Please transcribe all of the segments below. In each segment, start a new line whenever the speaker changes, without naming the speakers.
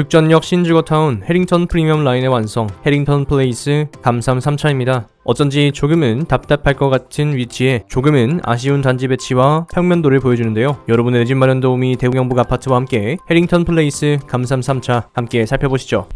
죽전역 신주거타운 해링턴 프리미엄 라인의 완성, 해링턴 플레이스 감삼 3차입니다. 어쩐지 조금은 답답할 것 같은 위치에 조금은 아쉬운 단지 배치와 평면도를 보여주는데요. 여러분의 내 집 마련 도우미 대구경북 아파트와 함께 해링턴 플레이스 감삼 3차 함께 살펴보시죠.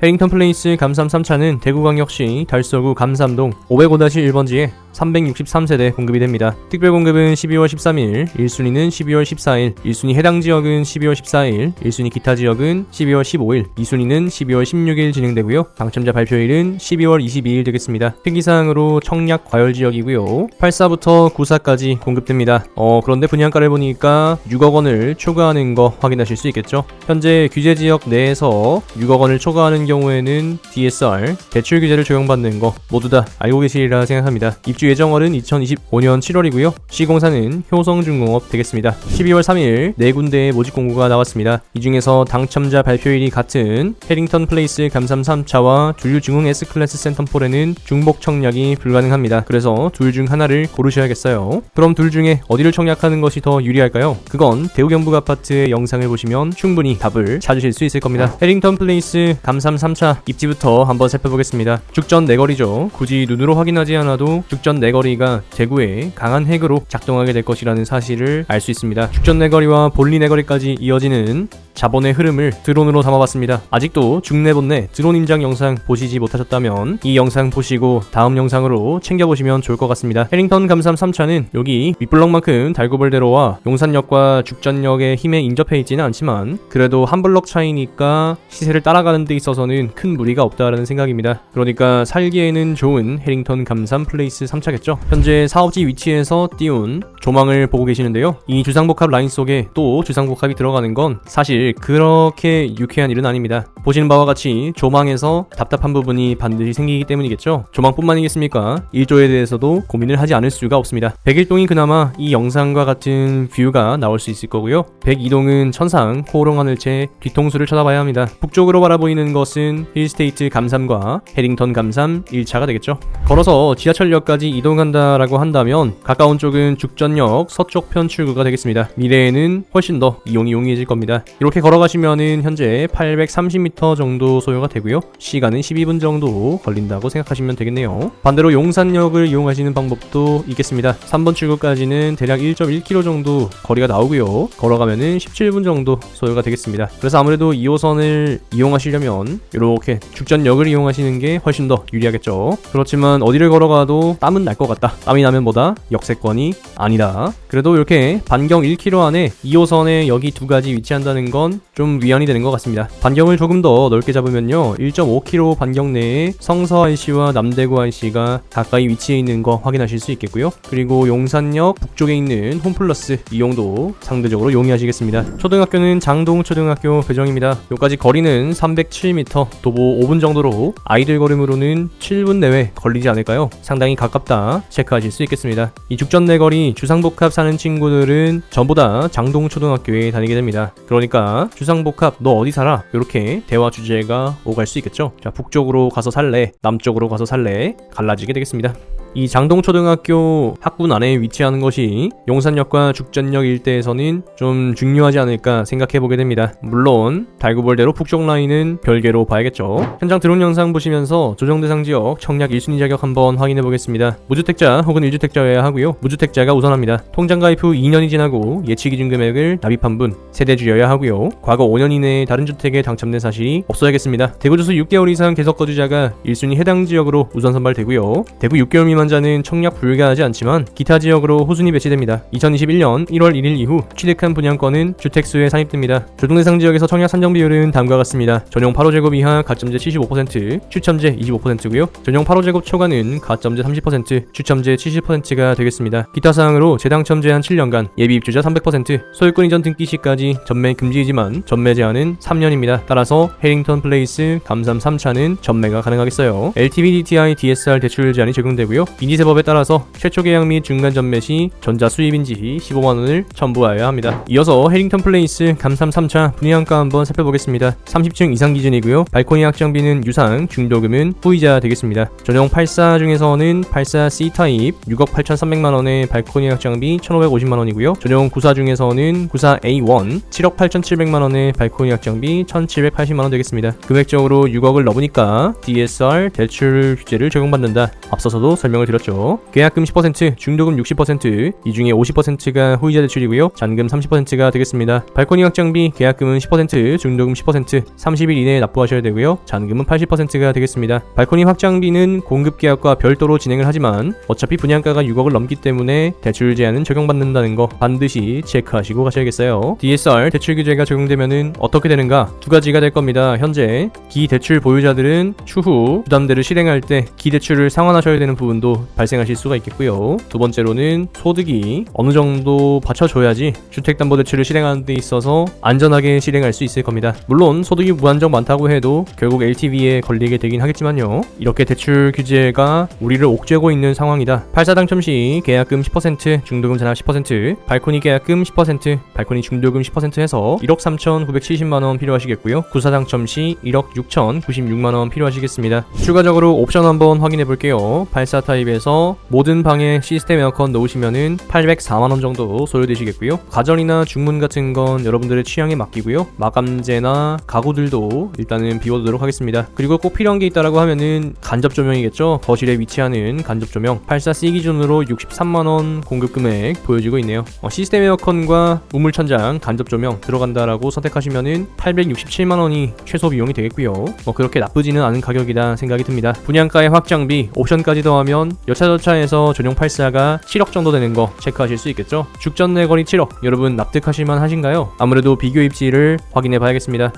해링턴 플레이스 감삼 3차는 대구광역시 달서구 감삼동 505-1번지에 363세대 공급이 됩니다. 특별 공급은 12월 13일, 1순위는 12월 14일, 1순위 해당 지역은 12월 14일, 1순위 기타 지역은 12월 15일, 2순위는 12월 16일 진행되고요. 당첨자 발표일은 12월 22일 되겠습니다. 특이사항으로 청약 과열 지역이고요. 84부터 94까지 공급됩니다. 그런데 분양가를 보니까 6억 원을 초과하는 거 확인하실 수 있겠죠. 현재 규제 지역 내에서 6억 원을 초과하는 경우에는 DSR, 대출 규제를 적용받는 거 모두 다 알고 계시리라 생각합니다. 입주 예정월은 2025년 7월이고요. 시공사는 효성중공업 되겠습니다. 12월 3일 4군데의 모집 공고가 나왔습니다. 이 중에서 당첨자 발표일이 같은 해링턴 플레이스 감삼 3차와 두류중흥 S클래스 센텀폴에는 중복 청약이 불가능합니다. 그래서 둘 중 하나를 고르셔야겠어요. 그럼 둘 중에 어디를 청약하는 것이 더 유리할까요? 그건 대구경북 아파트의 영상을 보시면 충분히 답을 찾으실 수 있을 겁니다. 해링턴 플레이스 감삼 3차 입지부터 한번 살펴보겠습니다. 죽전 내거리죠. 굳이 눈으로 확인하지 않아도 죽전 내거리가 대구의 강한 핵으로 작동하게 될 것이라는 사실을 알 수 있습니다. 죽전 내거리와 본리 내거리까지 이어지는 자본의 흐름을 드론으로 담아봤습니다. 아직도 중내본내 드론 임장 영상 보시지 못하셨다면 이 영상 보시고 다음 영상으로 챙겨보시면 좋을 것 같습니다. 해링턴 감삼 3차는 여기 윗블럭만큼 달구벌대로와 용산역과 죽전역의 힘에 인접해 있지는 않지만 그래도 한 블럭 차이니까 시세를 따라가는 데 있어서는 큰 무리가 없다라는 생각입니다. 그러니까 살기에는 좋은 해링턴 감삼 플레이스 3차겠죠. 현재 사업지 위치에서 띄운 조망을 보고 계시는데요. 이 주상복합 라인 속에 또 주상복합이 들어가는 건 사실 그렇게 유쾌한 일은 아닙니다. 보시는 바와 같이 조망에서 답답한 부분이 반드시 생기기 때문이겠죠. 조망뿐만이겠습니까? 일조에 대해서도 고민을 하지 않을 수가 없습니다. 101동이 그나마 이 영상과 같은 뷰가 나올 수 있을 거고요. 102동은 천상 호롱 하늘채 뒤통수를 쳐다봐야 합니다. 북쪽으로 바라보이는 것은 힐스테이트 감삼과 해링턴 감삼 1차가 되겠죠. 걸어서 지하철역까지 이동한다라고 한다면 가까운 쪽은 죽전역 서쪽편 출구가 되겠습니다. 미래에는 훨씬 더 이용이 용이해질 겁니다. 이렇게 걸어가시면은 현재 830m 정도 소요가 되고요. 시간은 12분 정도 걸린다고 생각하시면 되겠네요. 반대로 용산역을 이용하시는 방법도 있겠습니다. 3번 출구까지는 대략 1.1km 정도 거리가 나오고요. 걸어가면은 17분 정도 소요가 되겠습니다. 그래서 아무래도 2호선을 이용하시려면 이렇게 죽전역을 이용하시는 게 훨씬 더 유리하겠죠. 그렇지만 어디를 걸어가도 땀은 날 것 같다. 땀이 나면 뭐다? 역세권이 아니다. 그래도 이렇게 반경 1km 안에 2호선에 여기 두 가지 위치한다는 건 좀 위안이 되는 것 같습니다. 반경을 조금 더 넓게 잡으면요, 1.5km 반경 내에 성서 IC와 남대구 IC가 가까이 위치해 있는 거 확인하실 수 있겠고요. 그리고 용산역 북쪽에 있는 홈플러스 이용도 상대적으로 용이하시겠습니다. 초등학교는 장동초등학교 배정입니다. 여기까지 거리는 307m, 도보 5분 정도로 아이들 걸음으로는 7분 내외 걸리지 않을까요? 상당히 가깝다 체크하실 수 있겠습니다. 이 죽전 내거리 주상복합 사는 친구들은 전부 다 장동초등학교에 다니게 됩니다. 그러니까 주상복합 너 어디 살아? 이렇게 대화 주제가 오갈 수 있겠죠. 자, 북쪽으로 가서 살래, 남쪽으로 가서 살래, 갈라지게 되겠습니다. 이 장동초등학교 학군 안에 위치하는 것이 용산역과 죽전역 일대에서는 좀 중요하지 않을까 생각해보게 됩니다. 물론 달구벌대로 북쪽 라인은 별개로 봐야겠죠. 현장 드론 영상 보시면서 조정대상 지역 청약 1순위 자격 한번 확인해보겠습니다. 무주택자 혹은 1주택자여야 하고요. 무주택자가 우선합니다. 통장 가입 후 2년이 지나고 예치기준 금액을 납입한 분, 세대주여야 하고요. 과거 5년 이내에 다른 주택에 당첨된 사실이 없어야겠습니다. 대구 주소 6개월 이상 계속 거주자가 1순위 해당 지역으로 우선 선발되고요. 대구 6개월 미만 자는 청약 불가하지 않지만 기타 지역으로 호순이 배치됩니다. 2021년 1월 1일 이후 취득한 분양권은 주택수에 산입됩니다. 조정대상 지역에서 청약 산정 비율은 다음과 같습니다. 전용 8호제곱 이하 가점제 75%, 추첨제 25%고요. 전용 8호제곱 초과는 가점제 30%, 추첨제 70%가 되겠습니다. 기타 사항으로 재당첨 제한 7년간, 예비 입주자 300%, 소유권 이전 등기 시까지 전매 금지이지만 전매 제한은 3년입니다. 따라서 해링턴 플레이스 감삼 3차는 전매가 가능하겠어요. LTV DTI DSR 대출 제한이 적용되고요. 인지세법에 따라서 최초 계약 및 중간 전매 시 전자 수입인지 15만원을 첨부하여야 합니다. 이어서 해링턴 플레이스 감삼 3차 분양가 한번 살펴보겠습니다. 30층 이상 기준이고요. 발코니 확장비는 유상, 중도금은 후이자 되겠습니다. 전용 84 중에서는 84 C타입 6억 8,300만원의 발코니 확장비 1,550만원이고요. 전용 94 중에서는 94 A1 7억 8,700만원의 발코니 확장비 1,780만원 되겠습니다. 금액적으로 6억을 넘으니까 DSR 대출 규제를 적용받는다. 앞서서도 설명을 드렸죠. 계약금 10%, 중도금 60%, 이 중에 50%가 후이자 대출이고요. 잔금 30%가 되겠습니다. 발코니 확장비 계약금은 10%, 중도금 10%, 30일 이내에 납부하셔야 되고요. 잔금은 80%가 되겠습니다. 발코니 확장비는 공급 계약과 별도로 진행을 하지만 어차피 분양가가 6억을 넘기 때문에 대출 제한은 적용받는다는 거 반드시 체크하시고 가셔야겠어요. DSR 대출 규제가 적용되면은 어떻게 되는가? 두 가지가 될 겁니다. 현재 기대출 보유자들은 추후 부담대를 실행할 때 기대출을 상환하셔야 되는 부분도 발생하실 수가 있겠고요. 두 번째로는 소득이 어느 정도 받쳐줘야지 주택담보대출을 실행하는 데 있어서 안전하게 실행할 수 있을 겁니다. 물론 소득이 무한정 많다고 해도 결국 LTV에 걸리게 되긴 하겠지만요. 이렇게 대출 규제가 우리를 옥죄고 있는 상황이다. 84 당첨 시 계약금 10%, 중도금 잔액 10%, 발코니 계약금 10%, 발코니 중도금 10% 해서 1억 3,970만원 필요하시겠고요. 94 당첨 시 1억 6,096만원 필요하시겠습니다. 추가적으로 옵션 한번 확인해 볼게요. 84 타입에서 모든 방에 시스템 에어컨 넣으시면은 804만원 정도 소요되시겠고요. 가전이나 중문 같은 건 여러분들의 취향에 맡기고요. 마감재나 가구들도 일단은 비워두도록 하겠습니다. 그리고 꼭 필요한 게 있다라고 하면은 간접 조명이겠죠. 거실에 위치하는 간접 조명 84C 기준으로 63만원 공급 금액 보여지고 있네요. 시스템 에어컨과 우물 천장 간접 조명 들어간다라고 선택하시면은 867만원이 최소 비용이 되겠고요. 그렇게 나쁘지는 않은 가격이다 생각이 듭니다. 분양가의 확장비 옵션까지 더하면 여차저차해서 전용 84가 7억 정도 되는 거 체크하실 수 있겠죠. 죽전 내거리 7억 여러분 납득하실만 하신가요? 아무래도 비교 입지를 확인해 봐야겠습니다.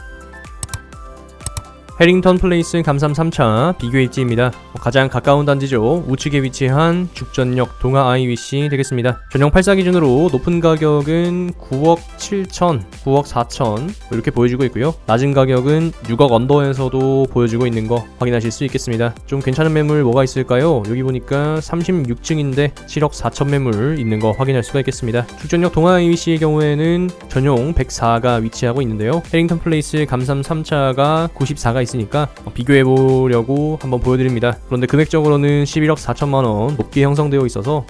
해링턴 플레이스 감삼 3차 비교 입지입니다. 가장 가까운 단지죠. 우측에 위치한 죽전역 동아 IWC 되겠습니다. 전용 84 기준으로 높은 가격은 9억 7천, 9억 4천 이렇게 보여지고 있고요. 낮은 가격은 6억 언더에서도 보여지고 있는 거 확인하실 수 있겠습니다. 좀 괜찮은 매물 뭐가 있을까요? 여기 보니까 36층인데 7억 4천 매물 있는 거 확인할 수가 있겠습니다. 죽전역 동아 IWC의 경우에는 전용 104가 위치하고 있는데요. 해링턴 플레이스 감삼 3차가 94가 있으니까 비교해보려고 한번 보여드립니다. 그런데 금액적으로는 11억 4천만원 높게 형성되어 있어서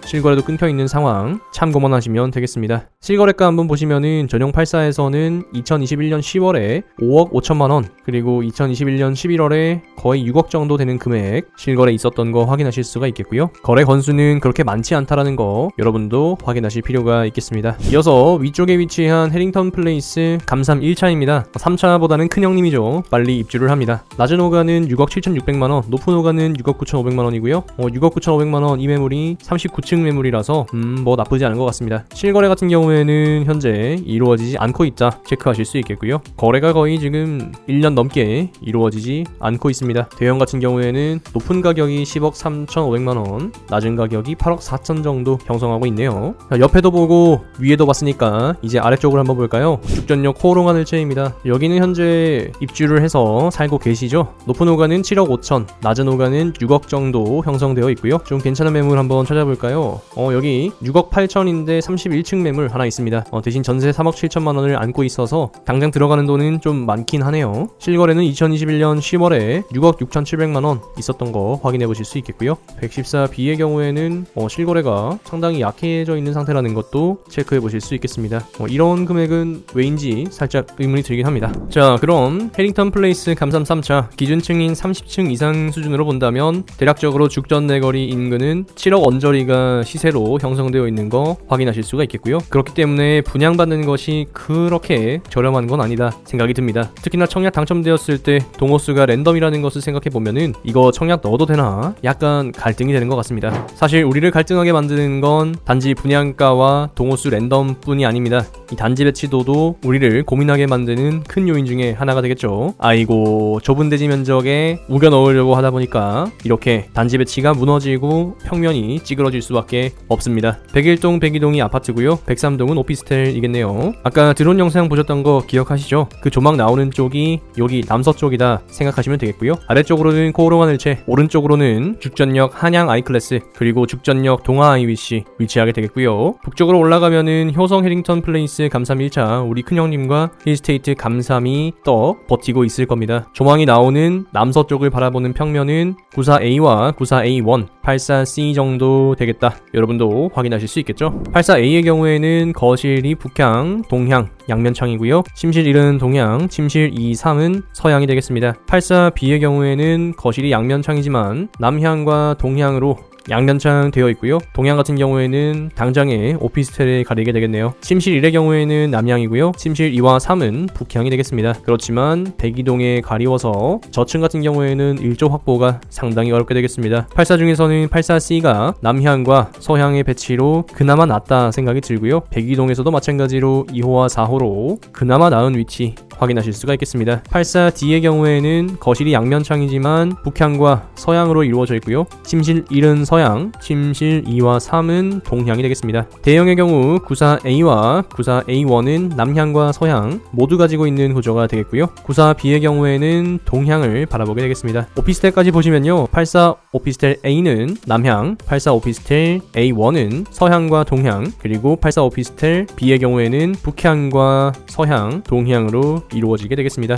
실거래도 끊겨있는 상황 참고만 하시면 되겠습니다. 실거래가 한번 보시면은 전용 84에서는 2021년 10월에 5억 5천만원 그리고 2021년 11월에 거의 6억 정도 되는 금액 실거래 있었던 거 확인하실 수가 있겠고요. 거래 건수는 그렇게 많지 않다라는 거 여러분도 확인하실 필요가 있겠습니다. 이어서 위쪽에 위치한 해링턴 플레이스 감삼 1차입니다. 3차보다는 큰 형님이죠. 빨리 입주를 합니다. 낮은 호가는 6억 7,600만원, 높은 호가는 6억 9,500만원이고요. 6억 9,500만원 이 매물이 39층 매물이라서 뭐 나쁘지 않은 것 같습니다. 실거래 같은 경우에는 현재 이루어지지 않고 있다 체크하실 수 있겠고요. 거래가 거의 지금 1년 넘게 이루어지지 않고 있습니다. 대형 같은 경우에는 높은 가격이 10억 3,500만원, 낮은 가격이 8억 4천 정도 형성하고 있네요. 자, 옆에도 보고 위에도 봤으니까 이제 아래쪽으로 한번 볼까요? 죽전역 호롱한 일체입니다. 여기는 현재 입주를 해서 살고 계시죠? 높은 호가는 7억 5천, 낮은 호가는 6억 정도 형성되어 있고요. 좀 괜찮은 매물 한번 찾아볼까요? 여기 6억 8천인데 31층 매물 하나 있습니다. 대신 전세 3억 7천만 원을 안고 있어서 당장 들어가는 돈은 좀 많긴 하네요. 실거래는 2021년 10월에 6억 6,700만 원 있었던 거 확인해 보실 수 있겠고요. 114B의 경우에는 실거래가 상당히 약해져 있는 상태라는 것도 체크해 보실 수 있겠습니다. 이런 금액은 왜인지 살짝 의문이 들긴 합니다. 자, 그럼 해링턴 플레이스 감삼 3차 기준층인 30층 이상 수준으로 본다면 대략적으로 죽전 내거리 인근은 7억 언저리가 시세로 형성되어 있는 거 확인하실 수가 있겠고요. 그렇기 때문에 분양받는 것이 그렇게 저렴한 건 아니다 생각이 듭니다. 특히나 청약 당첨되었을 때 동호수가 랜덤이라는 것을 생각해보면은 이거 청약 넣어도 되나? 약간 갈등이 되는 것 같습니다. 사실 우리를 갈등하게 만드는 건 단지 분양가와 동호수 랜덤뿐이 아닙니다. 이 단지 배치도도 우리를 고민하게 만드는 큰 요인 중에 하나가 되겠죠. 아이고, 좁은 대지 면적에 우겨 넣으려고 하다 보니까 이렇게 단지 배치가 무너지고 평면이 찌그러질 수밖에 없습니다. 101동 102동이 아파트고요. 103동은 오피스텔이겠네요. 아까 드론 영상 보셨던 거 기억하시죠? 그 조망 나오는 쪽이 여기 남서쪽이다 생각하시면 되겠고요. 아래쪽으로는 코오롱 하늘채, 오른쪽으로는 죽전역 한양 아이클래스, 그리고 죽전역 동아 아이위시 위치하게 되겠고요. 북쪽으로 올라가면은 효성 해링턴 플레이스 감삼 1차 우리 큰형님과 힐스테이트 감삼이 떠 버티고 있을 겁니다. 조망이 나오는 남서쪽을 바라보는 평면은 94A와 94A1, 84C 정도 되겠다. 여러분도 확인하실 수 있겠죠? 84A의 경우에는 거실이 북향, 동향, 양면창이고요. 침실 1은 동향, 침실 2, 3은 서향이 되겠습니다. 84B의 경우에는 거실이 양면창이지만 남향과 동향으로 양면창 되어 있고요. 동향 같은 경우에는 당장에 오피스텔에 가리게 되겠네요. 침실 1의 경우에는 남향이고요. 침실 2와 3은 북향이 되겠습니다. 그렇지만 102동에 가리워서 저층 같은 경우에는 일조 확보가 상당히 어렵게 되겠습니다. 84 중에서는 84C가 남향과 서향의 배치로 그나마 낫다 생각이 들고요. 102동에서도 마찬가지로 2호와 4호로 그나마 나은 위치 확인하실 수가 있겠습니다. 84D의 경우에는 거실이 양면창이지만 북향과 서향으로 이루어져 있고요. 침실 1은 서향, 침실 2와 3은 동향이 되겠습니다. 대형의 경우 94A와 94A1은 남향과 서향 모두 가지고 있는 구조가 되겠고요. 94B의 경우에는 동향을 바라보게 되겠습니다. 오피스텔까지 보시면요. 84 오피스텔 A는 남향, 84 오피스텔 A1은 서향과 동향, 그리고 84 오피스텔 B의 경우에는 북향과 서향, 동향으로 이루어지게 되겠습니다.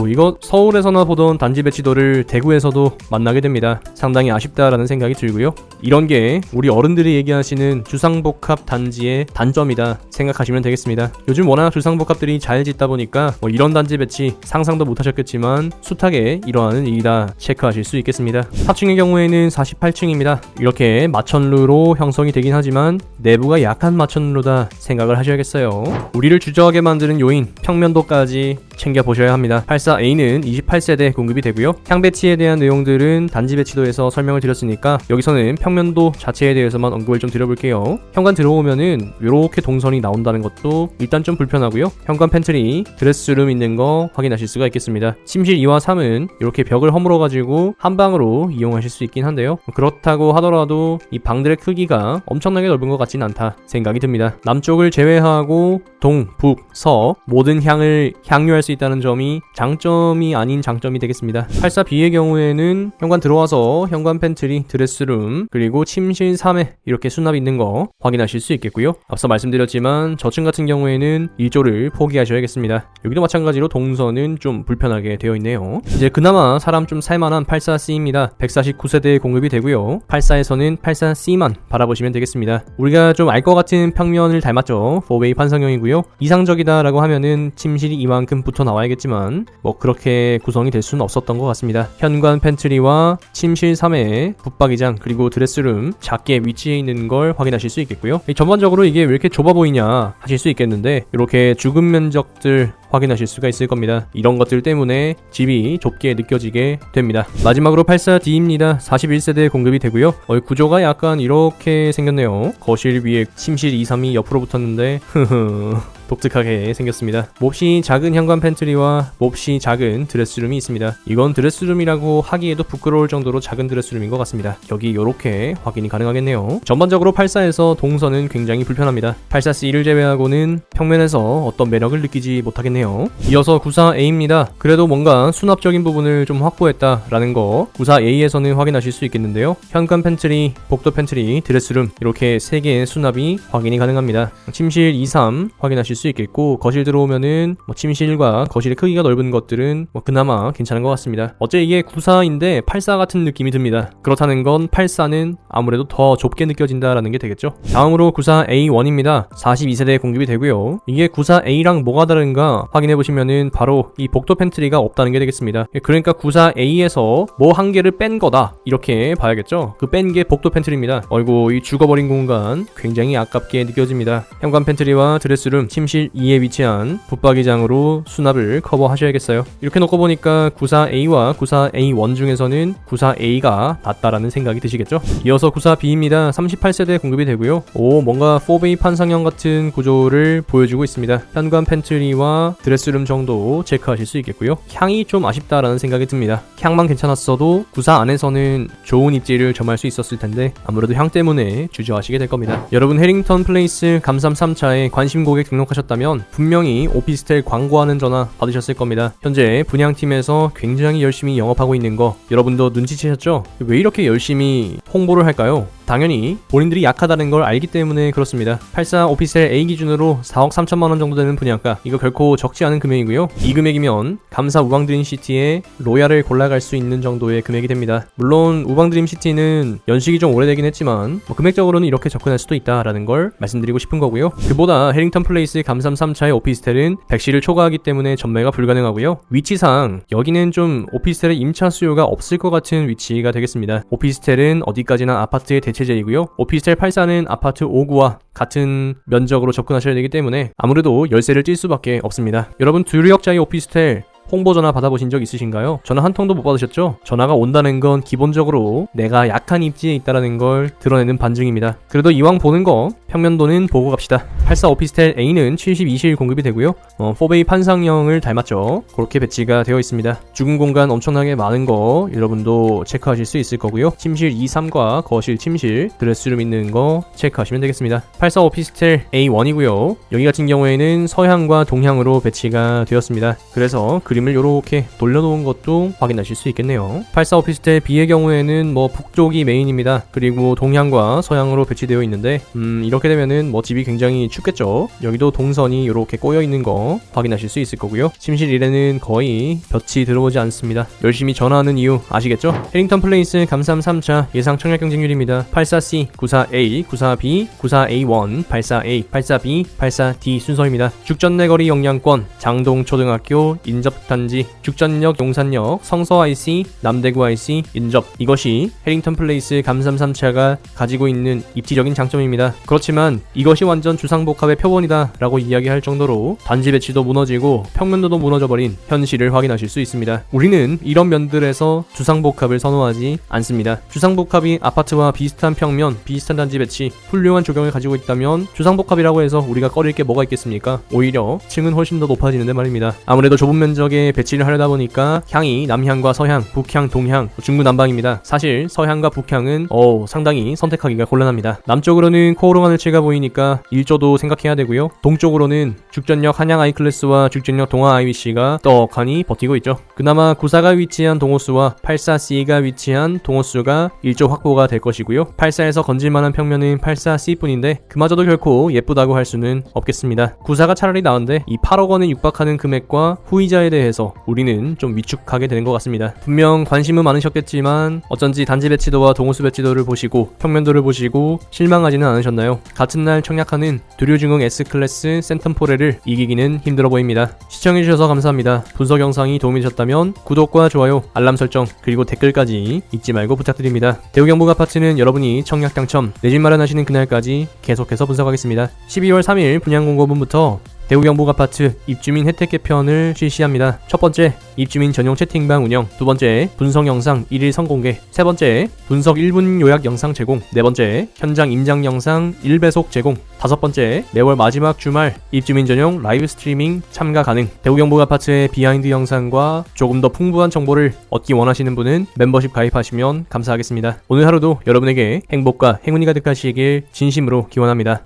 이거 서울에서나 보던 단지 배치도를 대구에서도 만나게 됩니다. 상당히 아쉽다라는 생각이 들고요. 이런 게 우리 어른들이 얘기하시는 주상복합 단지의 단점이다 생각하시면 되겠습니다. 요즘 워낙 주상복합들이 잘 짓다 보니까 이런 단지 배치 상상도 못하셨겠지만 숱하게 일어나는 일이다 체크하실 수 있겠습니다. 4층의 경우에는 48층입니다. 이렇게 마천루로 형성이 되긴 하지만 내부가 약한 마천루다 생각을 하셔야겠어요. 우리를 주저하게 만드는 요인 평면도까지 챙겨보셔야 합니다. 84A는 28세대 공급이 되고요. 향 배치에 대한 내용들은 단지 배치도에서 설명을 드렸으니까 여기서는 평면도 자체에 대해서만 언급을 좀 드려볼게요. 현관 들어오면은 이렇게 동선이 나온다는 것도 일단 좀 불편하고요. 현관 팬트리, 드레스룸 있는 거 확인하실 수가 있겠습니다. 침실 2와 3은 이렇게 벽을 허물어 가지고 한 방으로 이용하실 수 있긴 한데요. 그렇다고 하더라도 이 방들의 크기가 엄청나게 넓은 것 같진 않다 생각이 듭니다. 남쪽을 제외하고 동, 북, 서 모든 향을 향유할 수 있다는 점이 장점이 아닌 장점이 되겠습니다. 84B의 경우에는 현관 들어와서 현관 팬트리, 드레스룸, 그리고 침실 3에 이렇게 수납 있는 거 확인하실 수 있겠고요. 앞서 말씀드렸지만 저층 같은 경우에는 1조를 포기하셔야겠습니다. 여기도 마찬가지로 동선은 좀 불편하게 되어 있네요. 이제 그나마 사람 좀 살만한 84C입니다. 149세대 공급이 되고요. 84에서는 84C만 바라보시면 되겠습니다. 우리가 좀 알 것 같은 평면을 닮았죠. 4베이 판상형이고요. 이상적이다라고 하면은 침실이 이만큼 붙어 나와야겠지만 그렇게 구성이 될 수는 없었던 것 같습니다. 현관 팬트리와 침실 3에 붙박이장 그리고 드레스룸 작게 위치해 있는 걸 확인하실 수 있겠고요. 전반적으로 이게 왜 이렇게 좁아 보이냐 하실 수 있겠는데 이렇게 죽은 면적들 확인하실 수가 있을 겁니다. 이런 것들 때문에 집이 좁게 느껴지게 됩니다. 마지막으로 84D입니다. 41세대 공급이 되고요. 구조가 약간 이렇게 생겼네요. 거실 위에 침실 2, 3이 옆으로 붙었는데 독특하게 생겼습니다. 몹시 작은 현관 팬트리와 몹시 작은 드레스룸이 있습니다. 이건 드레스룸이라고 하기에도 부끄러울 정도로 작은 드레스룸인 것 같습니다. 여기 이렇게 확인이 가능하겠네요. 전반적으로 84에서 동선은 굉장히 불편합니다. 84C를 제외하고는 평면에서 어떤 매력을 느끼지 못하겠네요. 이어서 94A입니다. 그래도 뭔가 수납적인 부분을 좀 확보했다라는 거 94A에서는 확인하실 수 있겠는데요. 현관 팬트리, 복도 팬트리, 드레스룸 이렇게 3개의 수납이 확인이 가능합니다. 침실 2, 3 확인하실 수 있겠고 거실 들어오면은 침실과 거실의 크기가 넓은 것들은 그나마 괜찮은 것 같습니다. 어째 이게 94인데 84 같은 느낌이 듭니다. 그렇다는 건 84는 아무래도 더 좁게 느껴진다라는 게 되겠죠. 다음으로 94A1입니다. 42세대 공급이 되고요. 이게 94A랑 뭐가 다른가 확인해보시면은 바로 이 복도 팬트리가 없다는 게 되겠습니다. 그러니까 94A에서 뭐 한 개를 뺀 거다 이렇게 봐야겠죠. 그 뺀 게 복도 팬트리입니다. 이 죽어버린 공간 굉장히 아깝게 느껴집니다. 현관 팬트리와 드레스룸, 침실 침실 2에 위치한 붙박이장으로 수납을 커버하셔야겠어요. 이렇게 놓고 보니까 94A와 94A1 중에서는 94A가 낫다라는 생각이 드시겠죠? 이어서 94B입니다. 38세대 공급이 되고요. 뭔가 4베이 판상형 같은 구조를 보여주고 있습니다. 현관 팬트리와 드레스룸 정도 체크하실 수 있겠고요. 향이 좀 아쉽다라는 생각이 듭니다. 향만 괜찮았어도 94 안에서는 좋은 입지를 점할 수 있었을 텐데 아무래도 향 때문에 주저하시게 될 겁니다. 여러분 해링턴 플레이스 감삼 3차에 관심 고객 등록하셨다면 분명히 오피스텔 광고하는 전화 받으셨을 겁니다. 현재 분양팀에서 굉장히 열심히 영업하고 있는 거 여러분도 눈치채셨죠? 왜 이렇게 열심히 홍보를 할까요? 당연히 본인들이 약하다는 걸 알기 때문에 그렇습니다. 84 오피스텔 A 기준으로 4억 3천만원 정도 되는 분양가, 이거 결코 적지 않은 금액이고요. 이 금액이면 감사 우방드림시티에 로얄을 골라갈 수 있는 정도의 금액이 됩니다. 물론 우방드림시티는 연식이 좀 오래되긴 했지만 금액적으로는 이렇게 접근할 수도 있다라는 걸 말씀드리고 싶은 거고요. 그보다 해링턴 플레이스 감삼 3차의 오피스텔은 100시를 초과하기 때문에 전매가 불가능하고요. 위치상 여기는 좀 오피스텔의 임차 수요가 없을 것 같은 위치가 되겠습니다. 오피스텔은 어디까지나 아파트의 대체제이고요. 오피스텔 84는 아파트 5구와 같은 면적으로 접근하셔야 되기 때문에 아무래도 열쇠를 띨 수밖에 없습니다. 여러분 두류역자의 오피스텔 홍보 전화 받아보신 적 있으신가요? 전화 한 통도 못 받으셨죠? 전화가 온다는 건 기본적으로 내가 약한 입지에 있다는 걸 드러내는 반증입니다. 그래도 이왕 보는 거 평면도는 보고 갑시다. 84 오피스텔 A는 72실 공급이 되고요. 4베이 판상형을 닮았죠. 그렇게 배치가 되어 있습니다. 주금 공간 엄청나게 많은 거 여러분도 체크하실 수 있을 거고요. 침실 2, 3과 거실, 침실, 드레스룸 있는 거 체크하시면 되겠습니다. 84 오피스텔 A1이고요. 여기 같은 경우에는 서향과 동향으로 배치가 되었습니다. 그래서 그림을 이렇게 돌려놓은 것도 확인하실 수 있겠네요. 84 오피스텔 B의 경우에는 북쪽이 메인입니다. 그리고 동향과 서향으로 배치되어 있는데 이렇게 되면은 집이 굉장히 춥겠죠. 여기도 동선이 이렇게 꼬여 있는 거 확인하실 수 있을 거고요. 침실 1에는 거의 볕이 들어오지 않습니다. 열심히 전화하는 이유 아시겠죠? 해링턴 플레이스 감삼 3차 예상 청약 경쟁률입니다. 84C, 94A, 94B, 94A1, 84A, 84B, 84D 순서입니다. 죽전 내거리 영양권, 장동초등학교 인접단지, 죽전역, 용산역, 성서 IC, 남대구 IC 인접, 이것이 해링턴 플레이스 감삼 3차가 가지고 있는 입지적인 장점입니다. 그렇지만 이것이 완전 주상복합의 표본이다 라고 이야기할 정도로 단지 배치도 무너지고 평면도도 무너져버린 현실을 확인하실 수 있습니다. 우리는 이런 면들에서 주상복합을 선호하지 않습니다. 주상복합이 아파트와 비슷한 평면, 비슷한 단지 배치, 훌륭한 조경을 가지고 있다면 주상복합이라고 해서 우리가 꺼릴 게 뭐가 있겠습니까? 오히려 층은 훨씬 더 높아지는데 말입니다. 아무래도 좁은 면적에 배치를 하려다 보니까 향이 남향과 서향, 북향, 동향, 중구난방입니다. 사실 서향과 북향은 상당히 선택하기가 곤란합니다. 남쪽으로는 코오롱하늘치가 보이니까 일조도 생각해야 되고요. 동쪽으로는 죽전역 한양 아이클래스와 죽전역 동아 IBC가 떡하니 버티고 있죠. 그나마 94가 위치한 동호수와 84C가 위치한 동호수가 일조 확보가 될 것이고요. 84에서 건질만한 평면은 84C 뿐인데 그마저도 결코 예쁘다고 할 수는 없겠습니다. 94가 차라리 나은데 이 8억 원에 육박하는 금액과 후이자에 대해서 우리는 좀 위축하게 되는 것 같습니다. 분명 관심은 많으셨겠지만 어쩐지 단지 배치도와 동호수 배치도를 보시고 평면도를 보시고 실망하지는 않으셨나요? 같은 날 청약하는 두류중흥 S클래스 센텀포레를 이기기는 힘들어 보입니다. 시청해주셔서 감사합니다. 분석 영상이 도움이 되셨다면 구독과 좋아요, 알람 설정, 그리고 댓글까지 잊지 말고 부탁드립니다. 대우경북 아파트는 여러분이 청약 당첨, 내 집 마련하시는 그날까지 계속해서 분석하겠습니다. 12월 3일 분양공고분부터 대우경북 아파트 입주민 혜택 개편을 실시합니다. 첫 번째, 입주민 전용 채팅방 운영. 두 번째, 분석 영상 1일 선공개. 세 번째, 분석 1분 요약 영상 제공. 네 번째, 현장 임장 영상 1배속 제공. 다섯 번째, 매월 마지막 주말 입주민 전용 라이브 스트리밍 참가 가능. 대우경북 아파트의 비하인드 영상과 조금 더 풍부한 정보를 얻기 원하시는 분은 멤버십 가입하시면 감사하겠습니다. 오늘 하루도 여러분에게 행복과 행운이 가득하시길 진심으로 기원합니다.